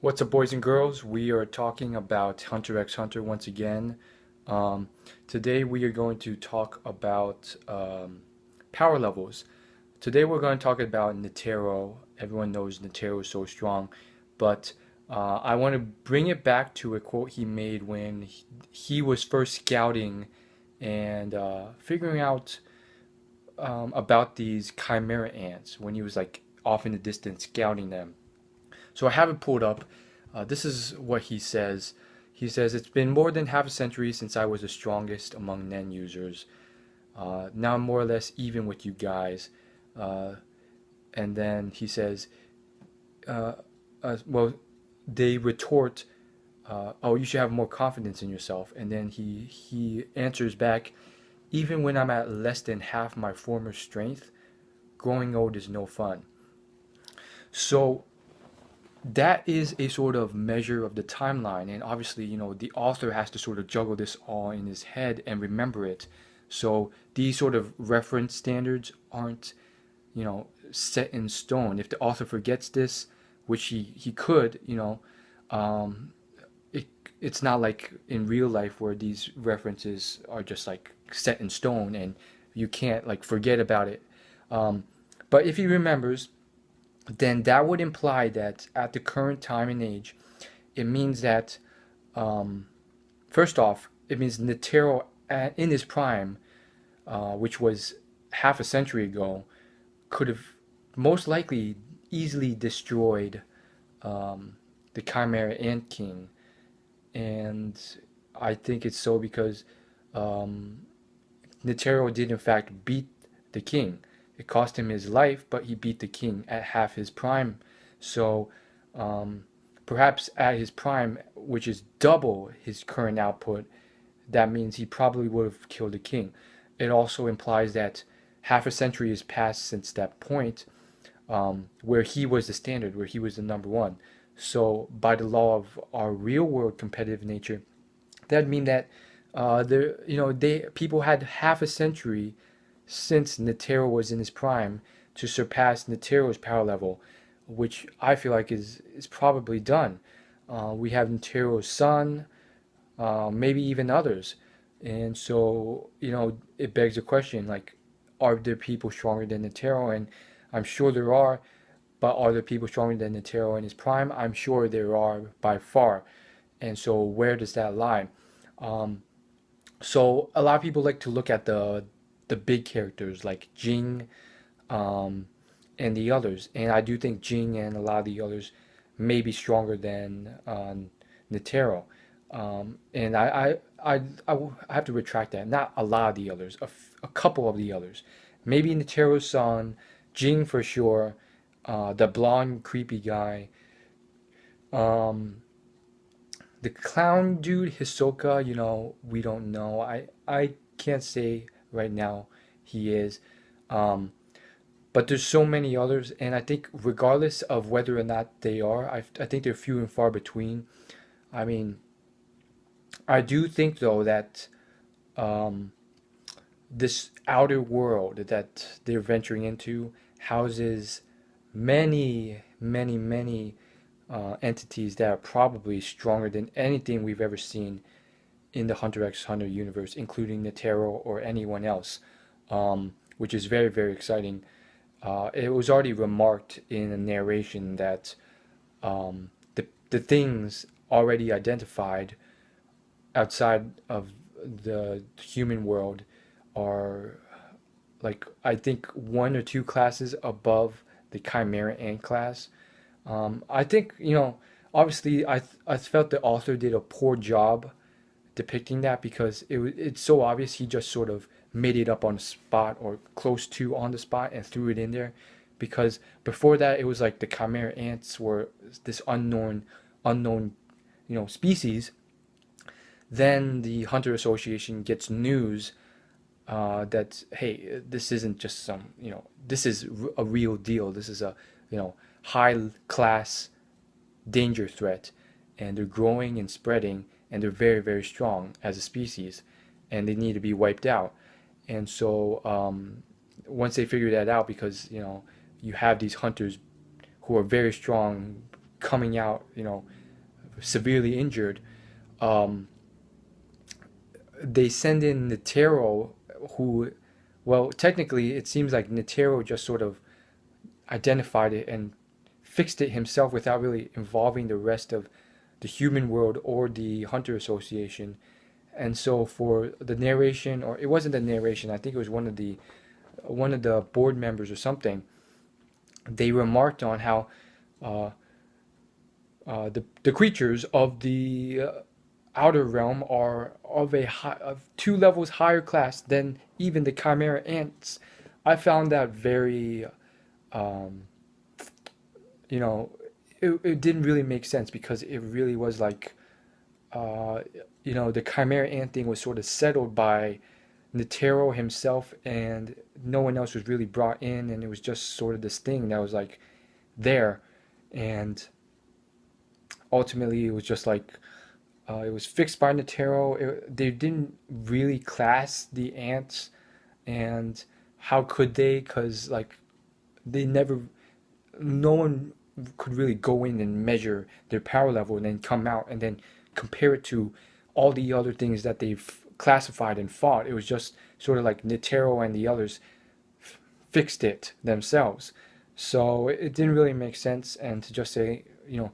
What's up, boys and girls? We are talking about Hunter x Hunter once again. Um, Today we are going to talk about power levels. Today we're going to talk about Netero. Everyone knows Netero is so strong, but I want to bring it back to a quote he made when he was first scouting and figuring out about these chimera ants when he was like off in the distance scouting them. So I have it pulled up. This is what he says. He says, "It's been more than half a century since I was the strongest among Nen users. Now I'm more or less even with you guys." Uh, and then he says, uh, well, they retort, "Oh, you should have more confidence in yourself." And then he answers back, "Even when I'm at less than half my former strength, growing old is no fun." So that is a sort of measure of the timeline, and obviously, the author has to sort of juggle this all in his head and remember it. So these sort of reference standards aren't, set in stone. If the author forgets this, which he could, um, it it's not like in real life where these references are just like set in stone and you can't like forget about it. um, but if he remembers, then that would imply that at the current time and age, it means that, um, first off, it means Netero in his prime, which was half a century ago, could have most likely easily destroyed um, the Chimera Ant King. And I think it's so because um, Netero did in fact beat the king. It cost him his life, but he beat the king at half his prime. So um, perhaps at his prime, which is double his current output, that means he probably would have killed the king. It also implies that half a century has passed since that point, where he was the standard, where he was the number one. So by the law of our real world competitive nature, that'd mean that there, they people had half a century since Netero was in his prime to surpass Netero's power level, which I feel like is probably done. We have Netero's son, maybe even others, and so it begs the question like, are there people stronger than Netero? And I'm sure there are, but are there people stronger than Netero in his prime? I'm sure there are by far. And so where does that lie? Um, so a lot of people like to look at the big characters like Jing, um, and the others, and I do think Jing and a lot of the others may be stronger than Netero. And I have to retract that. Not a lot of the others, a couple of the others. Maybe Netero's son, Jing for sure, the blonde creepy guy, um, the clown dude Hisoka, we don't know. I can't say right now he is. Um, but there's so many others, and I think regardless of whether or not they are, I think they're few and far between. I mean, I do think though that um, this outer world that they're venturing into houses many, many, many entities that are probably stronger than anything we've ever seen in the Hunter x Hunter universe, including Netero or anyone else, which is very, very exciting. It was already remarked in a narration that the things already identified outside of the human world are, like, I think one or two classes above the Chimera Ant class. I think obviously I felt the author did a poor job depicting that because it's so obvious he just sort of made it up on the spot or close to on the spot and threw it in there, because before that it was like the chimera ants were this unknown species. Then the Hunter Association gets news that, hey, this isn't just some, this is a real deal. This is a high class danger threat, and they're growing and spreading, and they're very, very strong as a species, and they need to be wiped out. And so once they figure that out, because you have these hunters who are very strong, coming out, you know, severely injured, um, they send in Netero, who, well, technically it seems like Netero just sort of identified it and fixed it himself without really involving the rest of the human world or the Hunter Association. And so for the narration, or it wasn't the narration, I think it was one of the board members or something, they remarked on how uh, the creatures of the outer realm are of 2 levels higher class than even the chimera ants. I found that very, um, you know, it didn't really make sense because it really was like, uh, you know, the chimera ant thing was sort of settled by Netero himself, and no one else was really brought in, and it was just sort of this thing that was like there, and ultimately it was just like it was fixed by Netero. They didn't really class the ants, and how could they? Because like they never, no one could really go in and measure their power level and then come out and then compare it to all the other things that they've classified and fought. It was just sort of like Netero and the others fixed it themselves. So it didn't really make sense, and to just say, you know,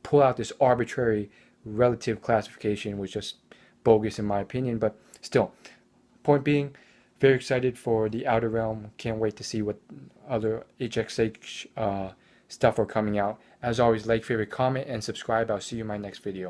pull out this arbitrary relative classification was just bogus in my opinion. But still, point being, very excited for the Outer Realm. Can't wait to see what other HXH stuff are coming out. As always, like, favorite, comment, and subscribe. I'll see you in my next video.